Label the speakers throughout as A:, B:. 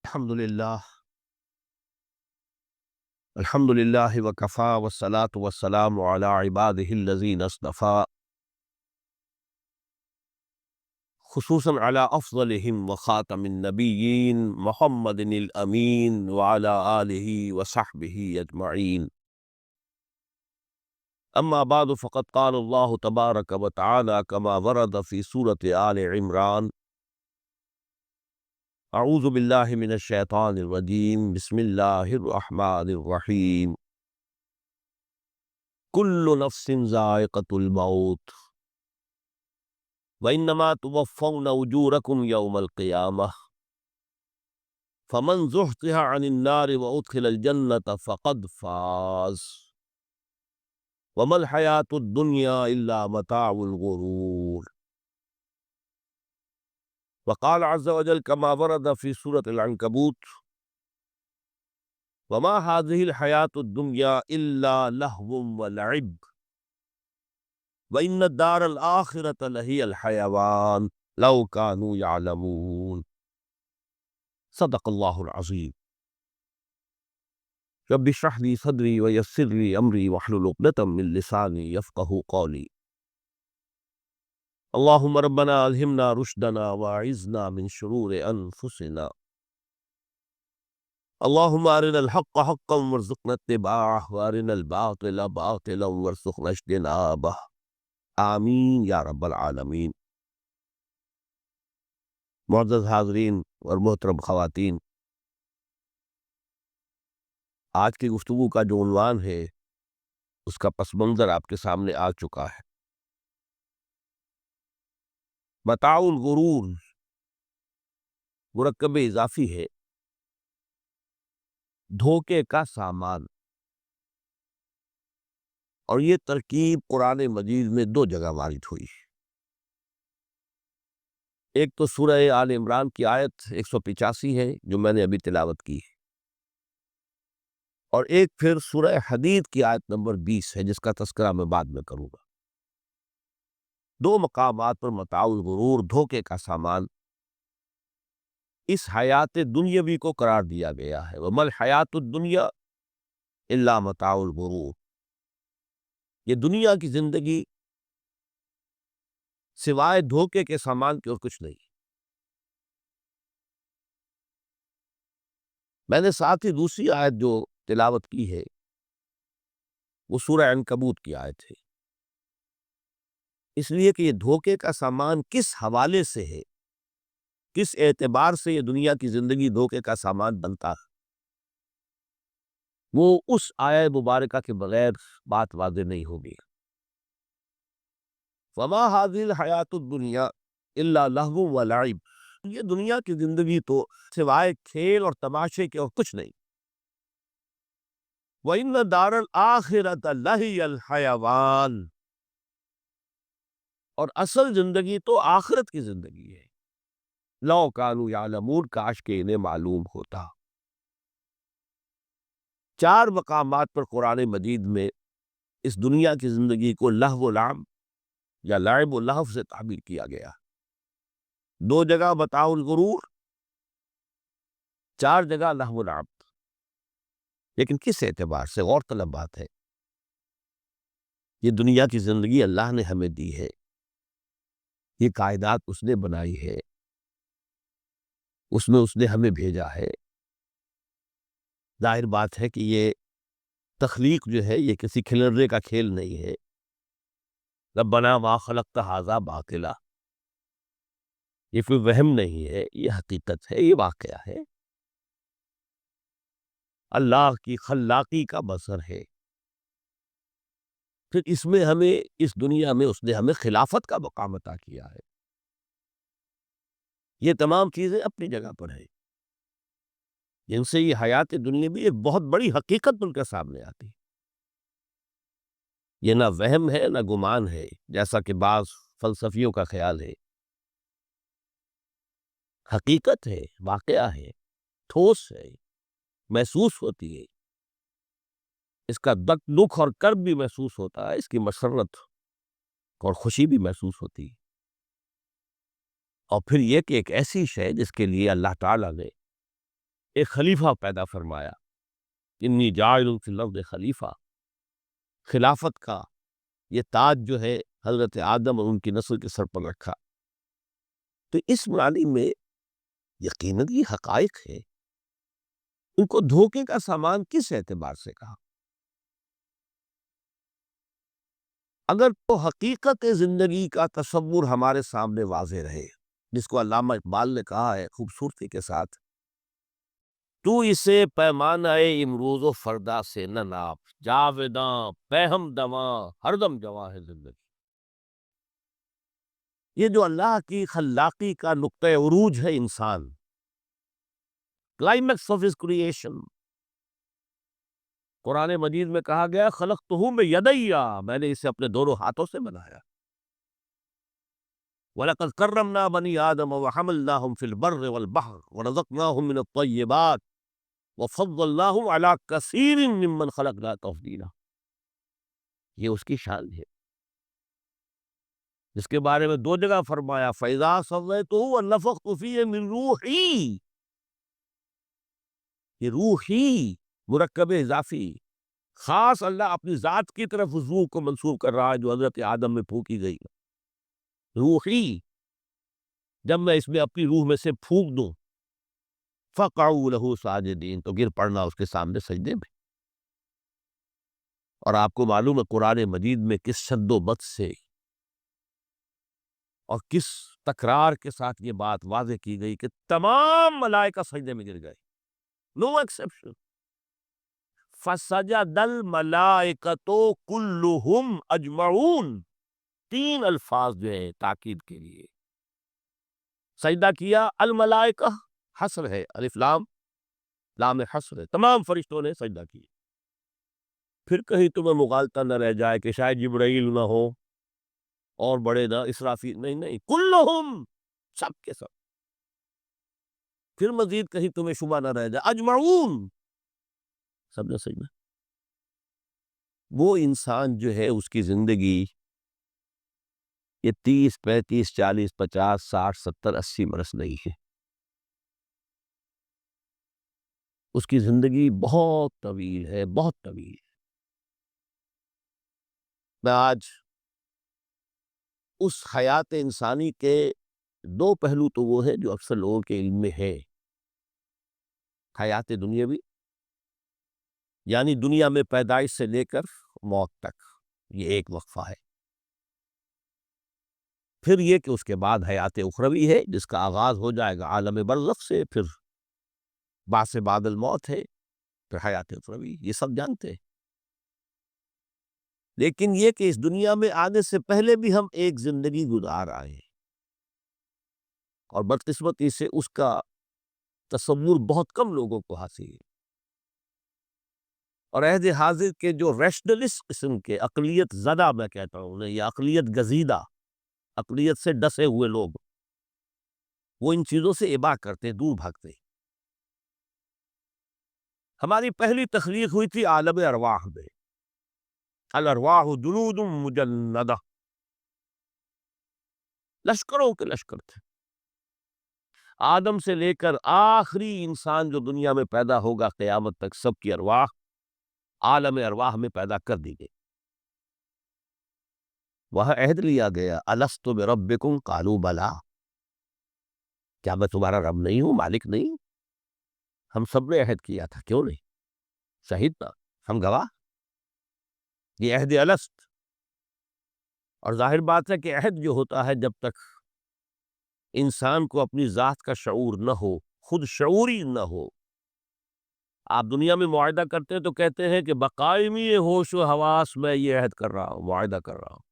A: الحمد للہ وکفا والصلاة والسلام علی عبادہ الذین اصطفیٰ، خصوصاً علی افضلہم وخاتم النبیین محمد الامین وعلی آلہ وصحبہ اجمعین۔ اما بعد فقد قال اللہ تبارک وتعالی کما ورد فی سورۃ آل عمران: اعوذ باللہ من الشیطان الرجیم، بسم اللہ الرحمن الرحیم۔ کل نفس ذائقۃ الموت وإنما توفون أجوركم يوم القيامة فمن زحزح عن النار وأدخل الجنة فقد فاز وما الحياة الدنيا إلا متاع الغرور۔ وقال عز وجل كما ورد في سورة العنكبوت: وما هذه الحياة الدنيا إلا لهو ولعب وَإِنَّ الدَّارَ الْآخِرَةَ لَهِيَ الْحَيَوَانُ لَوْ كَانُوا يَعْلَمُونَ۔ صدق اللہ العظیم۔ رب اشرح لي صدری ویسر لي امری واحلل عقدۃ من لسانی یفقہوا قولی۔ اللہم ربنا الہمنا رشدنا واعذنا من شرور انفسنا۔ اللہم ارنا الحق حقا وارزقنا اتباعہ وارنا الباطل باطلا وارزقنا اجتنابہ، آمین یا رب العالمین۔ معزز حاضرین اور محترم خواتین، آج کی گفتگو کا جو عنوان ہے اس کا پس منظر آپ کے سامنے آ چکا ہے۔ متاع الغرور مرکب اضافی ہے، دھوکے کا سامان، اور یہ ترکیب قرآن مجید میں دو جگہ وارد ہوئی۔ ایک تو سورہ آل عمران کی آیت 185 ہے جو میں نے ابھی تلاوت کی ہے، اور ایک پھر سورہ حدید کی آیت نمبر 20 ہے جس کا تذکرہ میں بعد میں کروں گا۔ دو مقامات پر متاع الغرور، دھوکے کا سامان، اس حیات دنیاوی کو قرار دیا گیا ہے۔ وَمَا الْحَيَاةُ الدُّنْيَا إِلَّا مَتَاعُ الْغُرُورِ۔ یہ دنیا کی زندگی سوائے دھوکے کے سامان کے اور کچھ نہیں۔ میں نے ساتھ ہی دوسری آیت جو تلاوت کی ہے وہ سورہ عنکبوت کی آیت ہے، اس لیے کہ یہ دھوکے کا سامان کس حوالے سے ہے، کس اعتبار سے یہ دنیا کی زندگی دھوکے کا سامان بنتا ہے، وہ اس آیت مبارکہ کے بغیر بات واضح نہیں ہوگی۔ وَمَا هَذِهِ الْحَيَاةُ الدُّنْيَا إِلَّا لَهْوٌ وَلَعِبٌ۔ یہ دنیا کی زندگی تو سوائے کھیل اور تماشے کے اور کچھ نہیں۔ وَإِنَّ الدَّارَ الْآخِرَةَ لَهِيَ الْحَيَوَانُ، اور اصل زندگی تو آخرت کی زندگی ہے۔ لَوْ كَانُوا يَعْلَمُونَ، کاش کہ انہیں معلوم ہوتا۔ چار مقامات پر قرآن مجید میں اس دنیا کی زندگی کو لہو و لعب یا لعب و لہو سے تعبیر کیا گیا۔ دو جگہ متاع الغرور، چار جگہ لہو و لعب۔ لیکن کس اعتبار سے؟ غور طلب بات ہے۔ یہ دنیا کی زندگی اللہ نے ہمیں دی ہے، یہ کائنات اس نے بنائی ہے، اس میں اس نے ہمیں بھیجا ہے۔ ظاہر بات ہے کہ یہ تخلیق جو ہے یہ کسی کھلنے کا کھیل نہیں ہے۔ ربنا ما خلقت ھذا باطلا، یہ کوئی وہم نہیں ہے، یہ حقیقت ہے، یہ واقعہ ہے، اللہ کی خلاقی کا بصر ہے۔ پھر اس میں ہمیں، اس دنیا میں اس نے ہمیں خلافت کا مقام عطا کیا ہے۔ یہ تمام چیزیں اپنی جگہ پر ہیں، جن سے یہ حیات دنیا بھی ایک بہت بڑی حقیقت بن کر سامنے آتی ہے۔ یہ نہ وہم ہے نہ گمان ہے جیسا کہ بعض فلسفیوں کا خیال ہے، حقیقت ہے، واقعہ ہے، ٹھوس ہے، محسوس ہوتی ہے، اس کا دکھ اور کرب بھی محسوس ہوتا ہے، اس کی مسرت اور خوشی بھی محسوس ہوتی ہے۔ اور پھر یہ کہ ایک ایسی شے جس کے لیے اللہ تعالیٰ نے ایک خلیفہ پیدا فرمایا، انی جاعل فی الارض خلیفہ، خلافت کا یہ تاج جو ہے حضرت آدم اور ان کی نسل کے سر پر رکھا۔ تو اس معنی میں یقیناً یہ حقائق ہے، ان کو دھوکے کا سامان کس اعتبار سے کہا؟ اگر تو حقیقت زندگی کا تصور ہمارے سامنے واضح رہے، جس کو علامہ اقبال نے کہا ہے خوبصورتی کے ساتھ، تو اسے پیمانہ امروز و فردا سے نہ ناپ، جاویداں پہم دواں ہر دم جواں ہے زندگی۔ یہ جو اللہ کی خلاقی کا نقطۂ عروج ہے انسان، کلائمیکس آف ہز کریشن، قرآن مجید میں کہا گیا خلقتہ بیدیا، میں نے اسے اپنے دونوں ہاتھوں سے بنایا۔ وَلَقَدْ كَرَّمْنَا بَنِي آدَمَ وَحَمَلْنَاهُمْ فِي الْبَرِّ وَالْبَحْرِ وَرَزَقْنَاهُمْ مِنَ الطَّيِّبَاتِ وَفَضَّلْنَاهُمْ عَلَى كَثِيرٍ مِّمَّنْ خَلَقْنَا تَفْضِيلًا۔ یہ اس کی شان ہے جس کے بارے میں دو جگہ فرمایا فَإِذَا سَوَّيْتُهُ وَنَفَخْتُ فِيهِ مِن رُوحِي، یہ روحی مرکب اضافی خاص اللہ اپنی ذات کی طرف اس روح کو منسوب کر رہا ہے جو حضرت آدم میں پھونکی گئی، روحی، جب میں اس میں اپنی روح میں سے پھونک دوں فَقَعُوا لَهُ سَاجِدِينَ، تو گر پڑنا اس کے سامنے سجدے میں۔ اور آپ کو معلوم ہے قرآن مجید میں کس شد و بط سے اور کس تکرار کے ساتھ یہ بات واضح کی گئی کہ تمام ملائکہ سجدے میں گر گئے، نو ایکسیپشن۔ فَسَجَدَ الْمَلَائِكَةُ كُلُّهُمْ أَجْمَعُونَ، تین الفاظ جو ہے تاکید کے لیے، سجدہ کیا الملائکہ، حسر ہے، الف لام، لام حسر ہے، تمام فرشتوں نے سجدہ کیا۔ پھر کہیں تمہیں مغالطہ نہ رہ جائے کہ شاید جبرائیل نہ ہو اور بڑے نہ اسرافیل، نہیں نہیں، کلہم، سب کے سب۔ پھر مزید کہیں تمہیں شبہ نہ رہ جائے اجمعون، سب نے سجدہ۔ وہ انسان جو ہے اس کی زندگی یہ 30 35 40 50 60 70 80 برس نہیں ہے، اس کی زندگی بہت طویل ہے، بہت طویل۔ میں آج اس حیات انسانی کے دو پہلو تو وہ ہے جو اکثر لوگوں کے علم میں ہے، حیات دنیاوی یعنی دنیا میں پیدائش سے لے کر موت تک، یہ ایک وقفہ ہے۔ پھر یہ کہ اس کے بعد حیات اخروی ہے جس کا آغاز ہو جائے گا عالم برزخ سے، پھر بعث بعد الموت ہے، پھر حیات اخروی، یہ سب جانتے ہیں۔ لیکن یہ کہ اس دنیا میں آنے سے پہلے بھی ہم ایک زندگی گزار آئے ہیں، اور بدقسمتی سے اس کا تصور بہت کم لوگوں کو حاصل ہے، اور عہد حاضر کے جو ریشنلسٹ قسم کے عقلیت زدہ میں کہتا ہوں انہیں، یا عقلیت گزیدہ، عقلیت سے ڈسے ہوئے لوگ، وہ ان چیزوں سے ابا کرتے، دور بھاگتے۔ ہماری پہلی تخلیق ہوئی تھی عالم ارواح میں، الارواح جنود مجندہ، لشکروں کے لشکر تھے۔ آدم سے لے کر آخری انسان جو دنیا میں پیدا ہوگا قیامت تک، سب کی ارواح عالم ارواح میں پیدا کر دی گئی۔ وہاں عہد لیا گیا الست بربکم قالوا بلا، کیا میں تمہارا رب نہیں ہوں، مالک نہیں ہوں؟ ہم سب نے عہد کیا تھا، کیوں نہیں؟ شہید نہ، ہم گواہ، یہ عہد الست۔ اور ظاہر بات ہے کہ عہد جو ہوتا ہے جب تک انسان کو اپنی ذات کا شعور نہ ہو، خود شعوری نہ ہو، آپ دنیا میں معاہدہ کرتے ہیں تو کہتے ہیں کہ بقائمی ہوش و حواس میں یہ عہد کر رہا ہوں، معاہدہ کر رہا ہوں،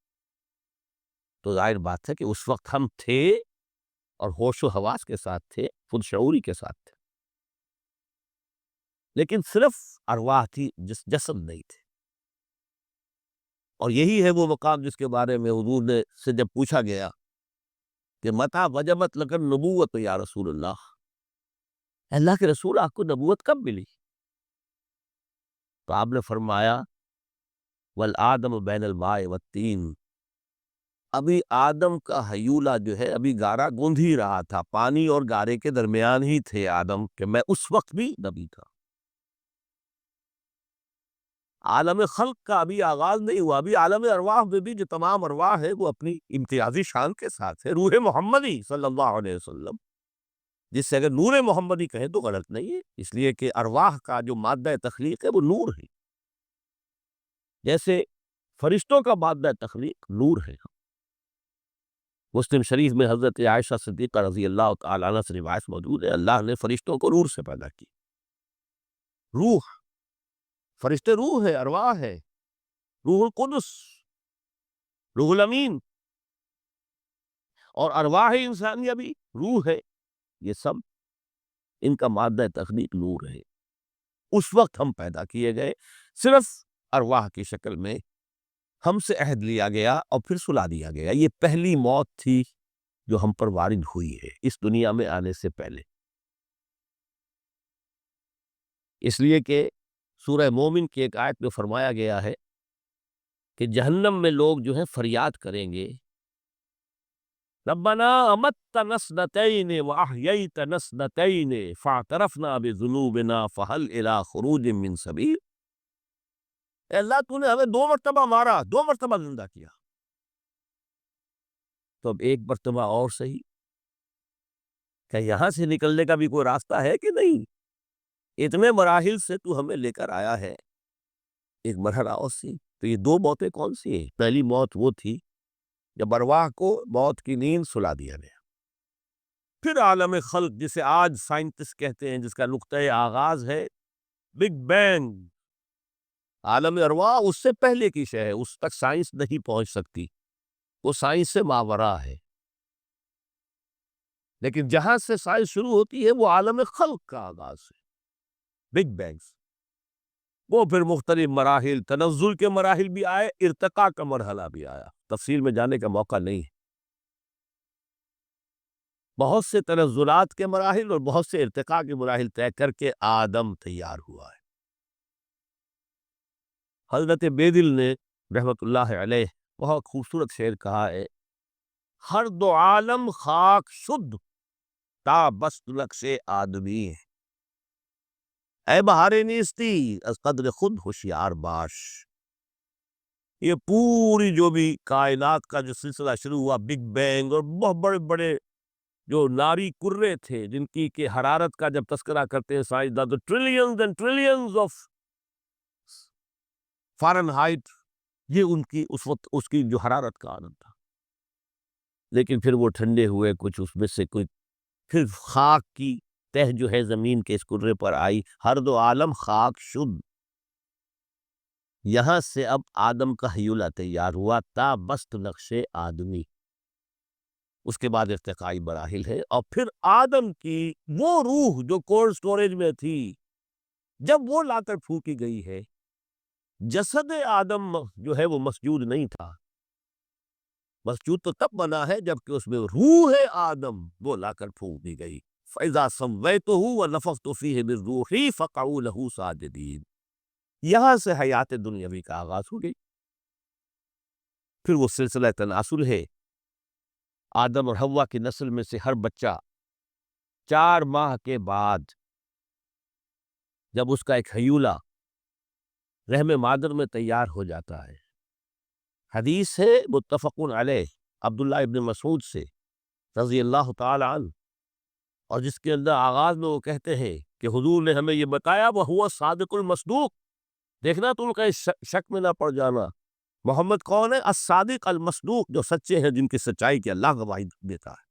A: تو ظاہر بات ہے کہ اس وقت ہم تھے اور ہوش و حواس کے ساتھ تھے، خود شعوری کے ساتھ تھے، لیکن صرف ارواح تھی، جسم نہیں تھے۔ اور یہی ہے وہ مقام جس کے بارے میں حضور نے سے جب پوچھا گیا کہ متى وجبت لک النبوۃ یا رسول اللہ، اللہ کے رسول آپ کو نبوت کب ملی؟ تو آپ نے فرمایا والآدم بین الماء والطین، ابھی آدم کا حیولہ جو ہے ابھی گارا گوندھ ہی رہا تھا، پانی اور گارے کے درمیان ہی تھے آدم کہ میں اس وقت بھی نبی تھا۔ عالم خلق کا ابھی آغاز نہیں ہوا، ابھی عالم ارواح میں بھی جو تمام ارواح ہے وہ اپنی امتیازی شان کے ساتھ ہے۔ روح محمدی صلی اللہ علیہ وسلم، جس سے اگر نور محمدی کہیں تو غلط نہیں ہے، اس لیے کہ ارواح کا جو مادہ تخلیق ہے وہ نور ہے، جیسے فرشتوں کا مادہ تخلیق نور ہے۔ مسلم شریف میں حضرت عائشہ صدیقہ رضی اللہ تعالیٰ عنہ سے روایت موجود ہے، اللہ نے فرشتوں کو نور سے پیدا کی۔ روح، فرشتے روح ہے، ارواح ہے، روح القدس، روح الامین، اور ارواح انسانیہ بھی روح ہے، یہ سب ان کا مادہ تخلیق نور ہے۔ اس وقت ہم پیدا کیے گئے، صرف ارواح کی شکل میں ہم سے عہد لیا گیا اور پھر سلا دیا گیا۔ یہ پہلی موت تھی جو ہم پر وارد ہوئی ہے اس دنیا میں آنے سے پہلے، اس لیے کہ سورہ مومن کی ایک آیت میں فرمایا گیا ہے کہ جہنم میں لوگ جو ہیں فریاد کریں گے، ربنا امتنا اثنتین واحییتنا اثنتین فاعترفنا بذنوبنا فہل الی خروج من سبیل۔ اے اللہ تو نے ہمیں 2 مرتبہ مارا، 2 مرتبہ زندہ کیا، تو اب ایک مرتبہ اور صحیح، کہ یہاں سے نکلنے کا بھی کوئی راستہ ہے کہ نہیں؟ اتنے مراحل سے تو ہمیں لے کر آیا ہے، ایک مرحلہ اور سی۔ تو یہ 2 موتیں کون سی ہیں؟ پہلی موت وہ تھی جب ارواح کو موت کی نیند سلا دیا گیا۔ پھر عالم خلق، جسے آج سائنٹسٹ کہتے ہیں، جس کا نقطۂ آغاز ہے بگ بینگ، عالم ارواح اس سے پہلے کی شے ہے، اس تک سائنس نہیں پہنچ سکتی، وہ سائنس سے ماورا ہے۔ لیکن جہاں سے سائنس شروع ہوتی ہے وہ عالم خلق کا آغاز ہے، بگ بینگ۔ وہ پھر مختلف مراحل، تنزل کے مراحل بھی آئے، ارتقاء کا مرحلہ بھی آیا، تفصیل میں جانے کا موقع نہیں ہے۔ بہت سے تنزلات کے مراحل اور بہت سے ارتقاء کے مراحل طے کر کے آدم تیار ہوا ہے۔ حضرت بیدل نے رحمت اللہ علیہ بہت خوبصورت شعر کہا ہے، ہر دو عالم خاک شد تا بست نقش آدمی، اے بہار نیستی از قدر خود ہوشیار باش۔ یہ پوری جو بھی کائنات کا جو سلسلہ شروع ہوا، بگ بینگ، اور بہت بڑے بڑے جو ناری کرے تھے جن کی کہ حرارت کا جب تذکرہ کرتے ہیں سائنسداں تو trillions and trillions of foreign height, یہ ان کی اس وقت اس کی جو حرارت کا عالم تھا، لیکن پھر وہ ٹھنڈے ہوئے کچھ، اس میں سے کچھ پھر خاک کی تہ جو ہے زمین کے اس کرے پر آئی، ہر دو عالم خاک شد، یہاں سے اب آدم کا حیولہ تیار ہوا، تا بست نقش آدمی۔ اس کے بعد ارتقائی مراحل ہے، اور پھر آدم کی وہ روح جو کولڈ سٹوریج میں تھی، جب وہ لا کر پھونکی گئی ہے، جسد آدم جو ہے وہ مسجود نہیں تھا، مسجود تو تب بنا ہے جبکہ اس میں روح آدم وہ لا کر پھونک دی گئی۔ فَإِذَا سَوَّيْتُهُ وَنَفَخْتُ فِيهِ مِن رُوحِي فَقَعُوا لَهُ سَاجِدِينَ۔ یہاں سے حیات دنیاوی کا آغاز ہو گئی۔ پھر وہ سلسلہ تناسل ہے، آدم اور حوا کی نسل میں سے ہر بچہ 4 ماہ کے بعد جب اس کا ایک حیولہ رحم مادر میں تیار ہو جاتا ہے، حدیث ہے متفق علیہ عبداللہ ابن مسعود سے رضی اللہ تعالی عنہ، اور جس کے اندر آغاز میں وہ کہتے ہیں کہ حضور نے ہمیں یہ بتایا، وَهُوَ الصادق المصدوق، دیکھنا تم کہیں شک میں نہ پڑ جانا، محمد کون ہے؟ الصادق المصدوق، جو سچے ہیں، جن کی سچائی کی اللہ گواہی دیتا ہے،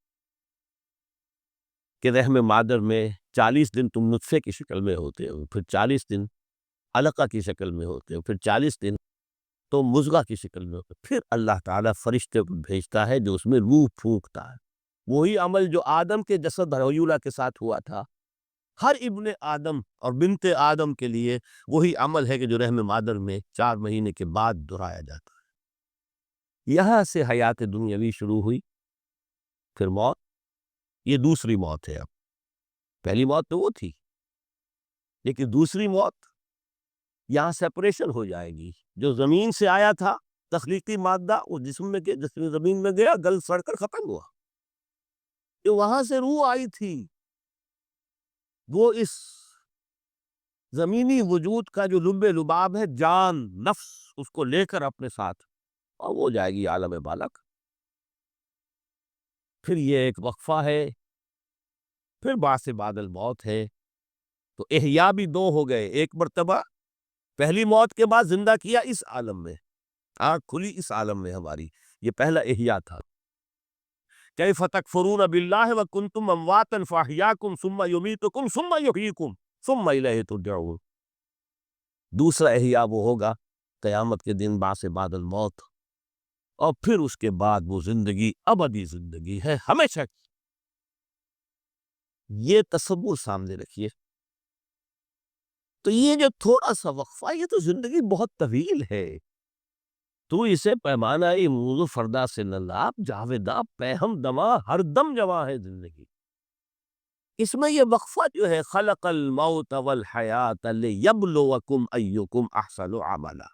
A: کہ رحم مادر میں 40 دن تم نطفے کی شکل میں ہوتے ہو، پھر 40 دن علقہ کی شکل میں ہوتے ہو، پھر 40 دن تو مضغہ کی شکل میں ہوتے ہو، پھر اللہ تعالیٰ فرشتے کو بھیجتا ہے جو اس میں روح پھونکتا ہے۔ وہی عمل جو آدم کے جسد حیولہ کے ساتھ ہوا تھا، ہر ابن آدم اور بنت آدم کے لیے وہی عمل ہے کہ جو رحم مادر میں 4 مہینے کے بعد دہرایا جاتا ہے۔ یہاں سے حیات دنیاوی شروع ہوئی، پھر موت، یہ دوسری موت ہے۔ اب پہلی موت تو وہ تھی، لیکن دوسری موت، یہاں سیپریشن ہو جائے گی، جو زمین سے آیا تھا تخلیقی مادہ اس جسم میں جسم زمین میں گیا، گل سڑ کر ختم ہوا. جو وہاں سے روح آئی تھی وہ اس زمینی وجود کا جو لب لباب ہے، جان نفس، اس کو لے کر اپنے ساتھ، اور وہ جائے گی عالم بالک. پھر یہ ایک وقفہ ہے، پھر بعث بعد الموت ہے. تو احیا بھی دو ہو گئے، ایک مرتبہ پہلی موت کے بعد زندہ کیا اس عالم میں، آنکھ کھلی اس عالم میں ہماری، یہ پہلا احیا تھا. کیف تکفرون باللہ وکنتم امواتا فاحیاکم ثم یمیتکم ثم یحییکم ثم الیہ ترجعون. دوسرا احیا وہ ہوگا قیامت کے دن، بعث بعد الموت، اور پھر اس کے بعد وہ زندگی ابدی زندگی ہے، ہمیشہ کی. یہ تصور سامنے رکھیے. تو یہ جو تھوڑا سا وقفہ، یہ تو زندگی بہت طویل ہے. تو اسے پیمانہ موضوع فردا سے نلاب جاویداں پیہم دماں ہر دم جواں ہے زندگی. اس میں یہ وقفہ جو ہے، خلق الموت والحیات لیبلوکم ایکم احسن عملا،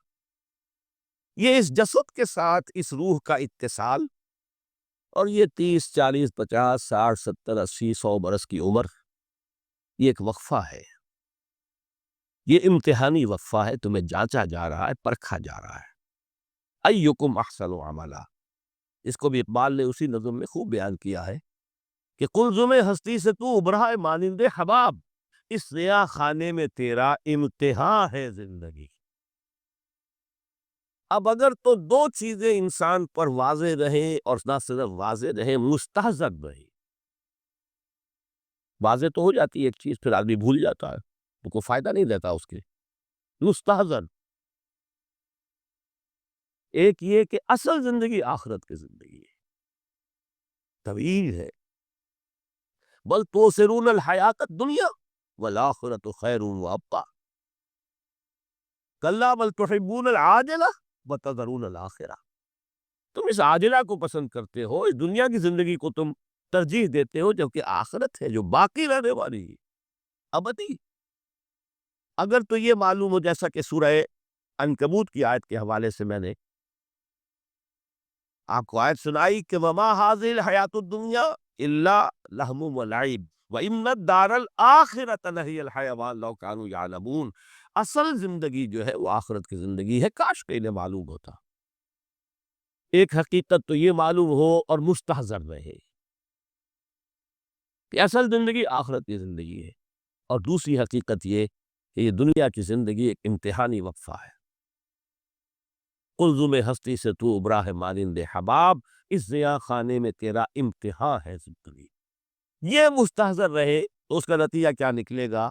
A: یہ اس جسد کے ساتھ اس روح کا اتصال، اور یہ 30 40 50 60 70 80 100 برس کی عمر، یہ ایک وقفہ ہے. یہ امتحانی وقفہ ہے، تمہیں جانچا جا رہا ہے، پرکھا جا رہا ہے. ایکم احسن عملا، اس کو بھی اقبال نے اسی نظم میں خوب بیان کیا ہے کہ قلزم ہستی سے تو ابھرا ہے مانند حباب، اس ضیاء خانے میں تیرا امتحان ہے زندگی. اب اگر تو دو چیزیں انسان پر واضح رہیں، اور نہ صرف واضح رہیں، مستحضر رہیں. واضح تو ہو جاتی ہے ایک چیز، پھر آدمی بھول جاتا ہے، تو کوئی فائدہ نہیں دیتا اس کے. مستحضر ایک یہ کہ اصل زندگی آخرت کی زندگی ہے، طویل ہے. بل توسرون الحیات الدنیا والآخرۃ خیر وابقیٰ، کلا بل تحبون العاجلہ وتذرون الآخرہ. تم اس عاجلہ کو پسند کرتے ہو، اس دنیا کی زندگی کو تم ترجیح دیتے ہو، جبکہ آخرت ہے جو باقی رہنے والی ہے، ابدی. اگر تو یہ معلوم ہو، جیسا کہ سورہ عنکبوت کی آیت کے حوالے سے میں نے آپ کو آیت سنائی کہ وما هذه الحیات الدنیا الا لہو ولعب وان الدار الاخرۃ لہی الحیوان لو کانوا یعلمون. اصل زندگی جو ہے وہ آخرت کی زندگی ہے، کاش کہ انہیں معلوم ہوتا. ایک حقیقت تو یہ معلوم ہو اور مستحضر رہے کہ اصل زندگی آخرت کی زندگی ہے، اور دوسری حقیقت یہ کہ یہ دنیا کی زندگی ایک امتحانی وقفہ ہے. قلزم ہستی سے تو ابھرا ہے مانند حباب، اس ضیاء خانے میں تیرا امتحان ہے زندگی. یہ مستحضر رہے تو اس کا نتیجہ کیا نکلے گا؟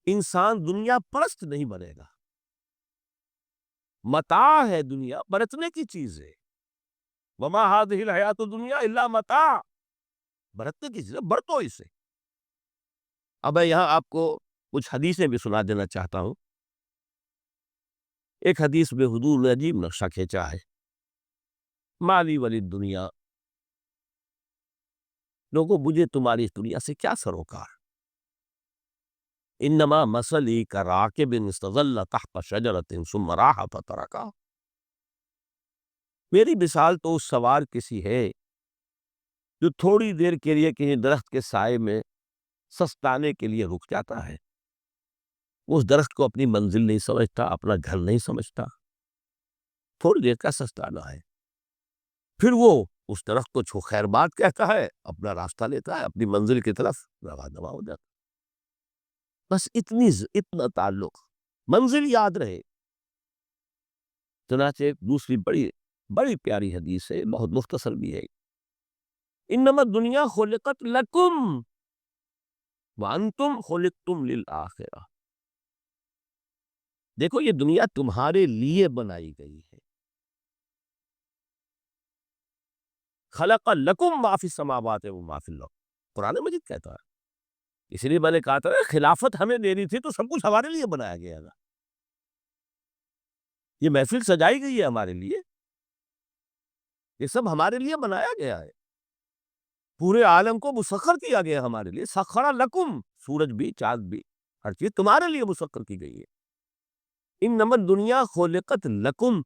A: انسان دنیا پرست نہیں بنے گا. متاع ہے دنیا، برتنے کی چیز ہے. وما هذه الحیات الدنیا الا متاع، برتنے کی چیز ہے، برتو اسے. اب میں یہاں آپ کو کچھ حدیثیں بھی سنا دینا چاہتا ہوں. ایک حدیث میں حضور نے عجیب نقشہ کھینچا ہے. مالی ولی دنیا، لوگوں مجھے تمہاری اس دنیا سے کیا سروکار؟ انما مثلی کراکب استظل تحت شجرۃ ثم راح فترکا. میری مثال تو اس سوار کسی ہے جو تھوڑی دیر کے لیے کہیں درخت کے سائے میں سستانے کے لیے رک جاتا ہے. اس درخت کو اپنی منزل نہیں سمجھتا، اپنا گھر نہیں سمجھتا، تھوڑی دیر کا سستانا ہے. پھر وہ اس درخت کو خیر بات کہتا ہے، اپنا راستہ لیتا ہے، اپنی منزل کی طرف روانہ ہو جاتا. بس اتنا تعلق، منزل یاد رہے. چنانچہ ایک دوسری بڑی بڑی پیاری حدیث ہے، بہت مختصر بھی ہے. انما الدنیا خلقت لکم وانتم خلقتم للآخرہ. دیکھو یہ دنیا تمہارے لیے بنائی گئی ہے. خلق لکم ما فی السماوات و ما فی الارض، قرآن مجید کہتا ہے. اس لیے میں نے کہا تھا خلافت ہمیں دینی تھی تو سب کچھ ہمارے لیے بنایا گیا تھا. یہ محفل سجائی گئی ہے ہمارے لیے، یہ سب ہمارے لیے بنایا گیا ہے. پورے عالم کو مسخر کیا گیا ہمارے لیے. سخر لکم، سورج بھی، چاند بھی، ہر چیز تمہارے لیے مسخر کی گئی ہے. انما الدنیا خلقت لکم،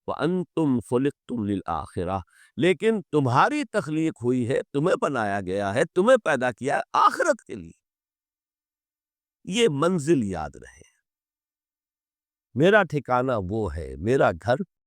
A: وَأَنْتُمْ خُلِقْتُمْ لِلْآخِرَةِ، لیکن تمہاری تخلیق ہوئی ہے، تمہیں بنایا گیا ہے، تمہیں پیدا کیا ہے آخرت کے لیے۔ یہ منزل یاد رہے، میرا ٹھکانہ وہ ہے، میرا گھر